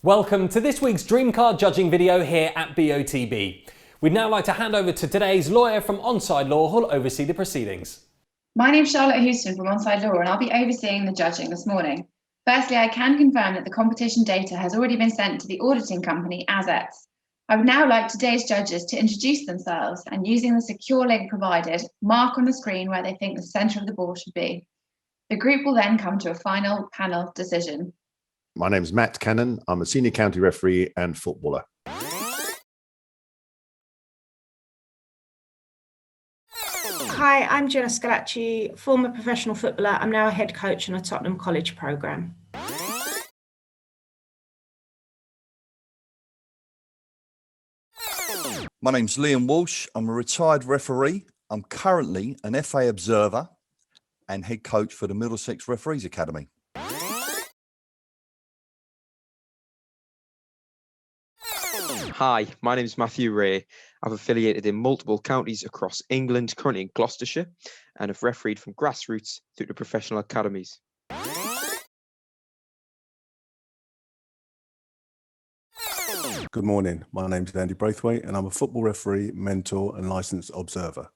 Welcome to this week's Dream Card judging video here at BOTB. We'd now like to hand over to today's lawyer from Onside Law who'll oversee the proceedings. My name's Charlotte Houston from Onside Law and I'll be overseeing the judging this morning. Firstly, I can confirm that the competition data has already been sent to the auditing company Assets. I would now like today's judges to introduce themselves and, using the secure link provided, mark on the screen where they think the centre of the ball should be. The group will then come to a final panel decision. My name's Matt Cannon. I'm a senior county referee and footballer. Hi, I'm Jenna Scalacci, former professional footballer. I'm now a head coach on a Tottenham College programme. My name's Liam Walsh. I'm a retired referee. I'm currently an FA observer and head coach for the Middlesex Referees Academy. Hi, my name is Matthew Ray. I've affiliated in multiple counties across England, currently in Gloucestershire, and have refereed from grassroots through to professional academies. Good morning, my name's Andy Brathwaite and I'm a football referee, mentor and licensed observer.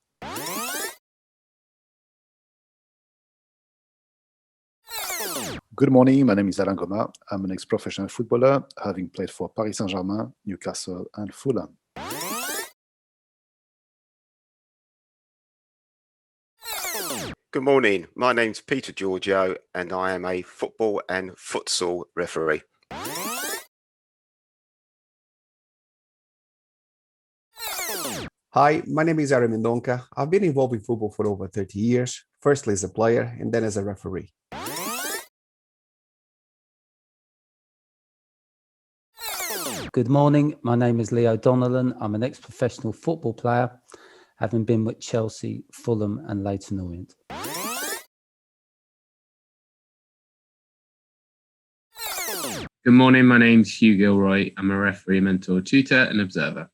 Good morning, my name is Alain Goma. I'm an ex-professional footballer, having played for Paris Saint-Germain, Newcastle and Fulham. Good morning, my name's Peter Giorgio and I am a football and futsal referee. Hi, my name is Ari Mendonca. I've been involved in football for over 30 years, firstly as a player and then as a referee. Good morning, my name is Leo Donnellan. I'm an ex-professional football player, having been with Chelsea, Fulham and Leyton Orient. Good morning, my name's Hugh Gilroy. I'm a referee, mentor, tutor and observer.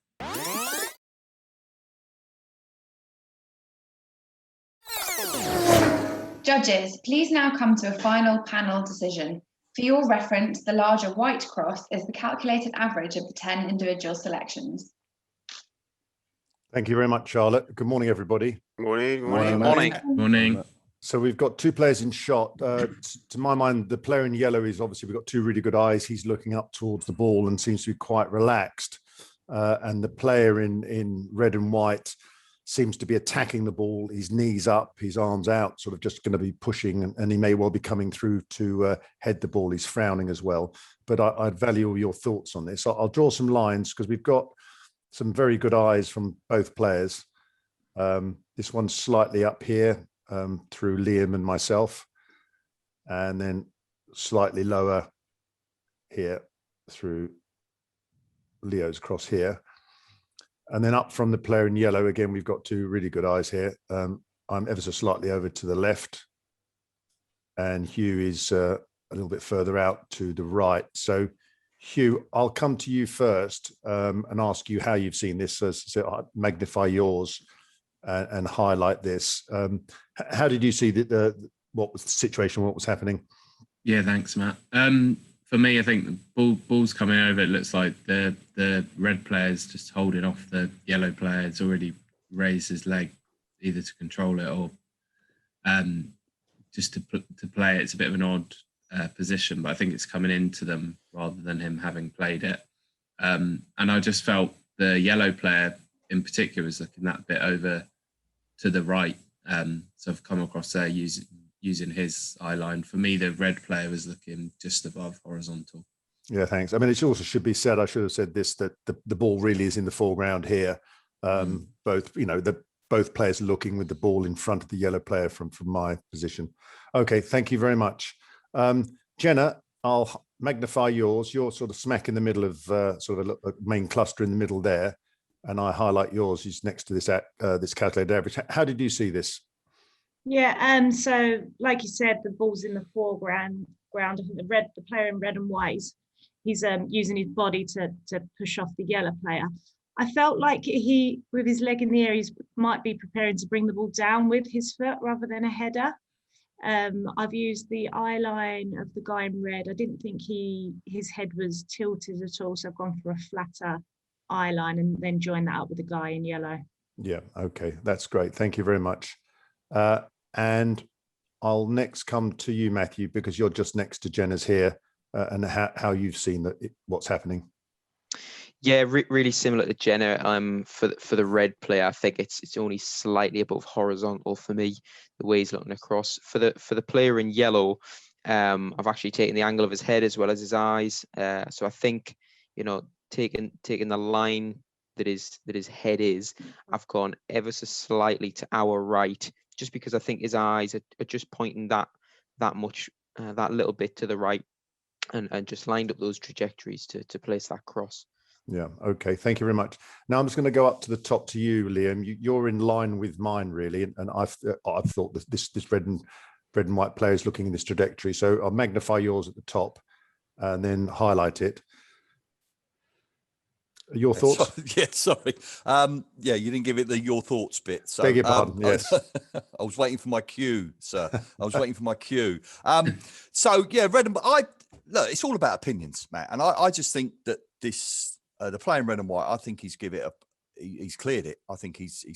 Judges, please now come to a final panel decision. For your reference, the larger white cross is the calculated average of the 10 individual selections. Thank you very much, Charlotte. Good morning, everybody. Morning. Morning. So we've got two players in shot. To my mind, the player in yellow is obviously, we've got two really good eyes. He's looking up towards the ball and seems to be quite relaxed. And the player in red and white seems to be attacking the ball, his knees up, his arms out, sort of just going to be pushing, and he may well be coming through to head the ball. He's frowning as well. But I'd value your thoughts on this. I'll draw some lines because we've got some very good eyes from both players. This one's slightly up here through Liam and myself, and then slightly lower here through Leo's cross here. And then up from the player in yellow, again, we've got two really good eyes here. I'm ever so slightly over to the left, and Hugh is a little bit further out to the right. So, Hugh, I'll come to you first and ask you how you've seen this. So I'll magnify yours and highlight this. How did you see what was the situation, what was happening? Yeah, thanks, Matt. For me, I think the ball's coming over. It looks like the red player's just holding off the yellow player. It's already raised his leg either to control it or just to play it. It's a bit of an odd position, but I think it's coming into them rather than him having played it. And I just felt the yellow player in particular was looking that bit over to the right. So I've come across there using his eye line. For me, the red player was looking just above horizontal. Yeah, thanks. I mean, it also should be said, I should have said this, that the ball really is in the foreground here. Both players looking with the ball in front of the yellow player from my position. Okay, thank you very much. Jenna, I'll magnify yours. You're sort of smack in the middle of sort of a main cluster in the middle there, and I highlight yours. He's next to this calculated average. How did you see this? Yeah, so like you said, the ball's in the foreground. I think the player in red and white, he's using his body to push off the yellow player. I felt like he, with his leg in the air, he might be preparing to bring the ball down with his foot rather than a header. I've used the eye line of the guy in red. I didn't think his head was tilted at all, so I've gone for a flatter eye line and then joined that up with the guy in yellow. Yeah, okay, that's great. Thank you very much. And I'll next come to you, Matthew, because you're just next to Jenna's here, and how you've seen what's happening. Yeah, really similar to Jenna. For the red player, I think it's only slightly above horizontal for me, the way he's looking across. For the player in yellow, I've actually taken the angle of his head as well as his eyes. So I think, taking the line that his head is, I've gone ever so slightly to our right, just because I think his eyes are just pointing that little bit to the right, and just lined up those trajectories to place that cross. Yeah. Okay. Thank you very much. Now I'm just going to go up to the top to you, Liam. You're in line with mine, really, and I've thought that this red and white player is looking in this trajectory. So I'll magnify yours at the top, and then highlight it. Your thoughts? Sorry. Yeah, you didn't give it the your thoughts bit. So, beg your pardon. Yes. I was waiting for my cue, sir. I was waiting for my cue. So yeah, red and look, it's all about opinions, Matt, and I just think that this. The player in red and white, I think he's cleared it. I think he's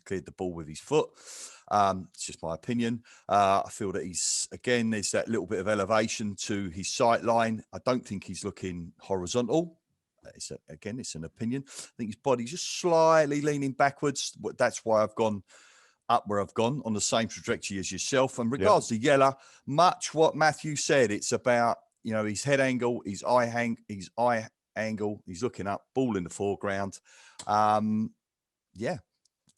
cleared the ball with his foot. It's just my opinion. I feel that there's that little bit of elevation to his sight line. I don't think he's looking horizontal. It's an opinion. I think his body's just slightly leaning backwards. That's why I've gone up where I've gone on the same trajectory as yourself. And regards to yellow, much what Matthew said, it's about, his head angle, his eye angle, he's looking up, ball in the foreground. There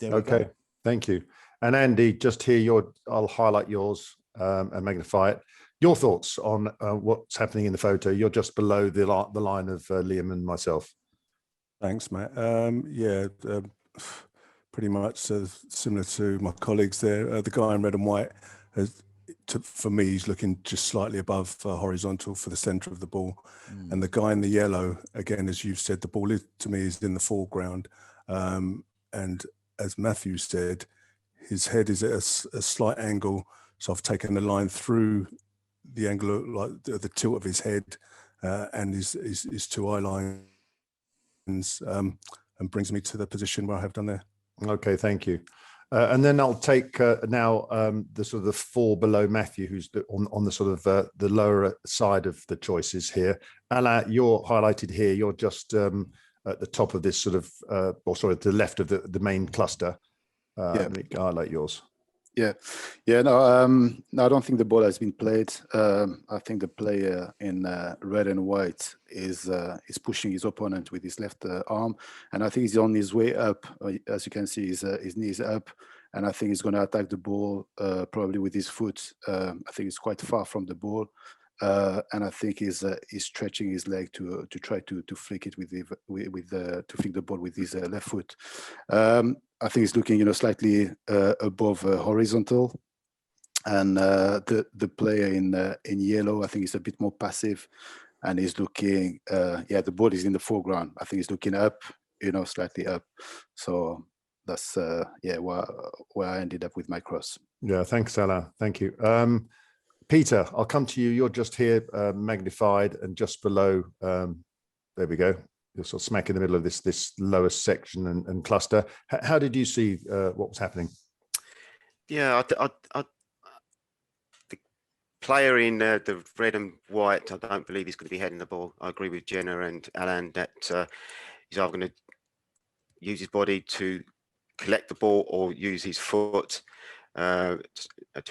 we go. Thank you. And Andy, just here, I'll highlight yours and magnify it. Your thoughts on what's happening in the photo? You're just below the line of Liam and myself. Thanks, Matt. Pretty much similar to my colleagues there. The guy in red and white for me, he's looking just slightly above horizontal for the centre of the ball. And the guy in the yellow, again, as you've said, the ball to me is in the foreground. And as Matthew said, his head is at a slight angle. So I've taken the line through the angle, like the tilt of his head and his two eye lines, and brings me to the position where I have done there. Okay, thank you. And then I'll take now the sort of the four below Matthew, who's on the sort of the lower side of the choices here. Alain, you're highlighted here. You're just at the top of this sort of, to the left of the main cluster. Let me highlight yours. No, I don't think the ball has been played. I think the player in red and white is pushing his opponent with his left arm, and I think he's on his way up. As you can see, his knee is up, and I think he's going to attack the ball probably with his foot. I think he's quite far from the ball, and I think he's stretching his leg to try to flick it to flick the ball with his left foot. I think he's looking, slightly above horizontal, and the player in yellow, I think, is a bit more passive, and he's looking. The ball is in the foreground. I think he's looking up, slightly up. So that's where I ended up with my cross. Yeah, thanks, Alain. Thank you. Peter, I'll come to you. You're just here, magnified, and just below. There we go. You're sort of smack in the middle of this lowest section and cluster. How did you see what was happening? Yeah, the player in the red and white, I don't believe he's going to be heading the ball. I agree with Jenna and Alain that he's either going to use his body to collect the ball or use his foot to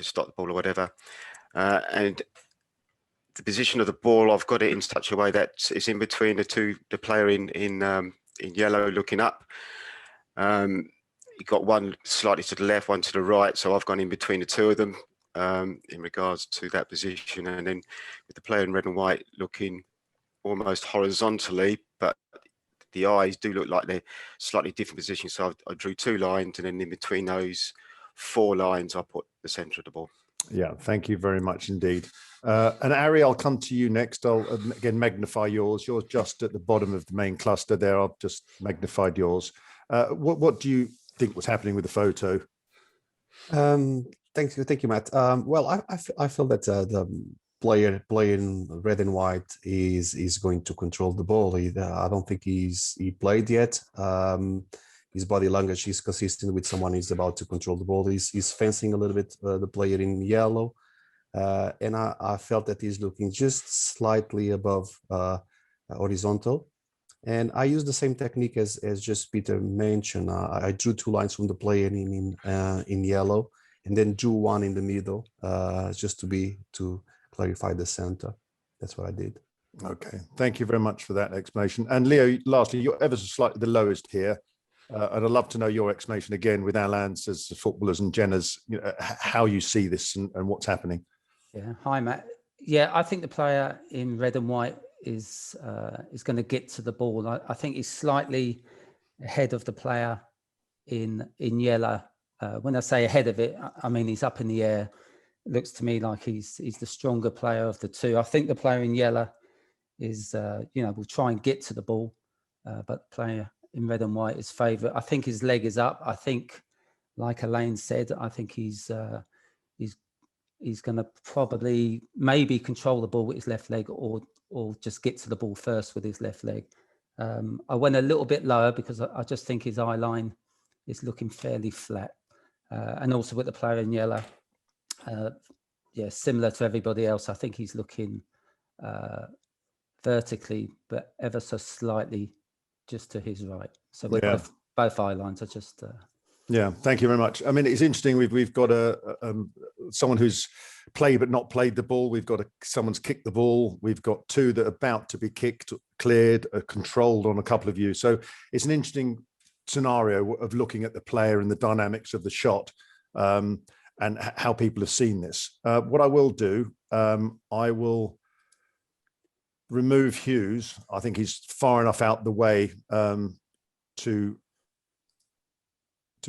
stop the ball or whatever. And the position of the ball, I've got it in such a way that it's in between the player in yellow looking up. You got one slightly to the left, one to the right, so I've gone in between the two of them in regards to that position. And then with the player in red and white looking almost horizontally, but the eyes do look like they're slightly different positions. So I drew two lines, and then in between those four lines, I put the centre of the ball. Yeah, thank you very much indeed. And Ari, I'll come to you next. I'll again magnify yours. You're just at the bottom of the main cluster there. I've just magnified yours. What do you think was happening with the photo? That Thank you, Matt. Well, I feel that the player in red and white is going to control the ball. I don't think he played yet. His body language is consistent with someone who's about to control the ball. He's fencing a little bit the player in yellow, and I felt that he's looking just slightly above horizontal. And I used the same technique as just Peter mentioned. I drew 2 lines from the player in yellow, and then drew one in the middle, just to clarify the center. That's what I did. Okay, thank you very much for that explanation. And Leo, lastly, you're ever so slightly the lowest here. And I'd love to know your explanation again with Alan's as footballers and Jenna's, how you see this and what's happening. Yeah, hi Matt. Yeah, I think the player in red and white is going to get to the ball. I think he's slightly ahead of the player in yellow. When I say ahead of it, I mean he's up in the air. It looks to me like he's the stronger player of the two. I think the player in yellow is, will try and get to the ball, but the player in red and white is favourite. I think his leg is up. I think, like Elaine said, I think he's going to probably maybe control the ball with his left leg or just get to the ball first with his left leg. I went a little bit lower because I just think his eye line is looking fairly flat. And also with the player in yellow, similar to everybody else, I think he's looking vertically, but ever so slightly just to his right. So we're both eye lines are just... Yeah, thank you very much. I mean, it's interesting. We've got someone who's played but not played the ball. We've got someone's kicked the ball. We've got 2 that are about to be kicked, cleared, controlled on a couple of you. So it's an interesting scenario of looking at the player and the dynamics of the shot and how people have seen this. What I will do, I will remove Hughes. I think he's far enough out the way to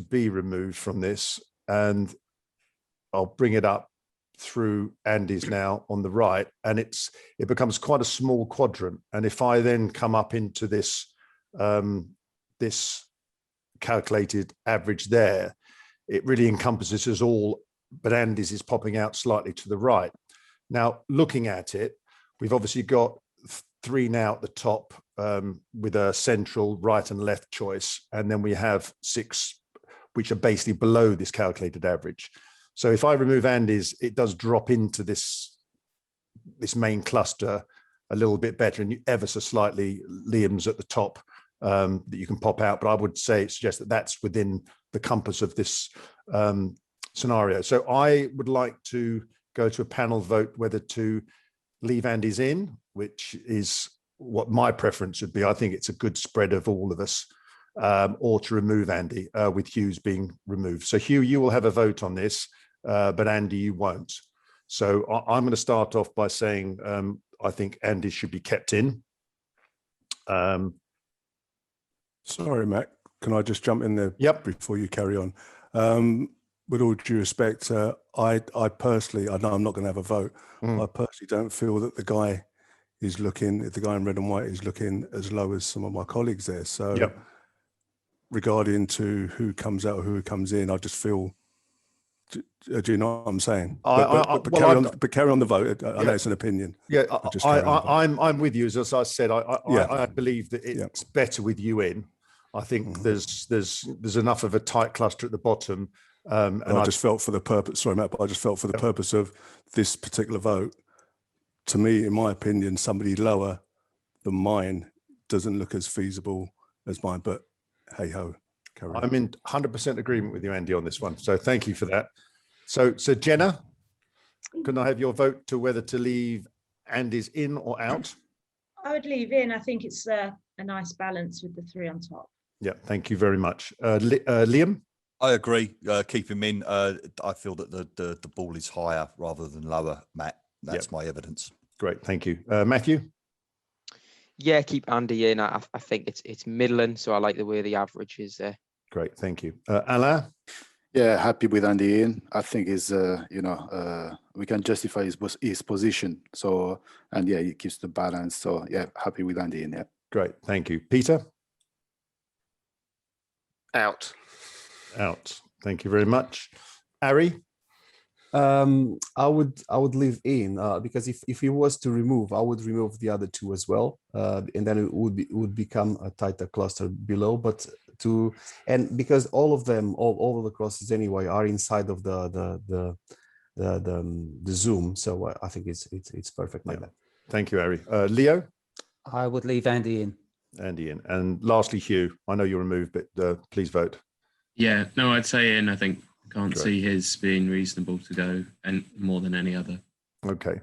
be removed from this, and I'll bring it up through Andy's now on the right, and it becomes quite a small quadrant. And if I then come up into this this calculated average there, it really encompasses us all, but Andy's is popping out slightly to the right. Now, looking at it, we've obviously got 3 now at the top with a central right and left choice, and then we have 6 which are basically below this calculated average. So if I remove Andy's, it does drop into this main cluster a little bit better, and you ever so slightly Liam's at the top that you can pop out. But I would suggest that that's within the compass of this scenario. So I would like to go to a panel vote whether to leave Andy's in, which is what my preference would be. I think it's a good spread of all of us. Or to remove Andy, with Hughes being removed. So Hugh, you will have a vote on this, but Andy, you won't. So I'm going to start off by saying I think Andy should be kept in. Sorry, Matt, can I just jump in there before you carry on? With all due respect, I personally, I know I'm not going to have a vote. I personally don't feel that the guy in red and white is looking as low as some of my colleagues there. So regarding to who comes out or who comes in, I just feel, do you know what I'm saying? But carry on the vote. I know it's an opinion. Yeah, I'm with you. As I said, I believe that it's better with you in. I think there's enough of a tight cluster at the bottom. And I just felt for the purpose, sorry, Matt, but I just felt for the purpose of this particular vote, to me, in my opinion, somebody lower than mine doesn't look as feasible as mine, but hey ho, carry on. I'm in 100% agreement with you, Andy, on this one. So thank you for that. So Jenna, can I have your vote to whether to leave Andy's in or out? I would leave in. I think it's a nice balance with the 3 on top. Yeah, thank you very much. Liam? I agree. Keep him in. I feel that the ball is higher rather than lower, Matt. That's my evidence. Great, thank you. Matthew? Yeah, keep Andy in. I think it's middling, so I like the way the average is there. Great, thank you. Alain? Yeah, happy with Andy in. I think is we can justify his position. So, and yeah, he keeps the balance. So yeah, happy with Andy in. Yeah. Great, thank you. Peter? Out. Out. Thank you very much. Ari? I would leave in because if he was to remove, I would remove the other two as well, and then it would become a tighter cluster below. But because all of them, all of the crosses anyway, are inside of the zoom, so I think it's perfect like that. Thank you, Harry. Leo? I would leave Andy in. Andy in. And lastly, Hugh, I know you're removed, but please vote. Yeah, no, I'd say in. I think can't see his being reasonable to go and more than any other. Okay.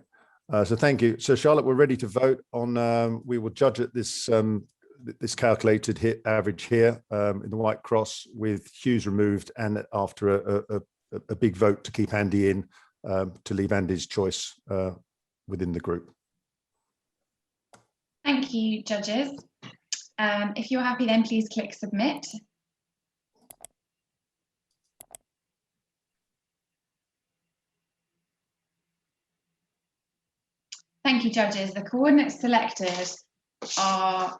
So thank you. So Charlotte, we're ready to vote on, we will judge at this this calculated hit average here in the white cross with Hughes removed, and after a big vote to keep Andy in, to leave Andy's choice within the group. Thank you, judges. If you're happy, then please click submit. Thank you, judges. The coordinates selected are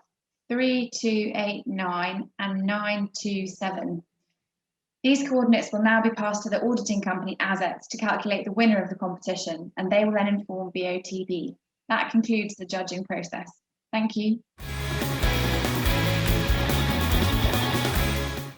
3, 2, 8, 9 and 9, 2, 7. These coordinates will now be passed to the auditing company assets to calculate the winner of the competition, and they will then inform BOTB. That concludes the judging process. Thank you.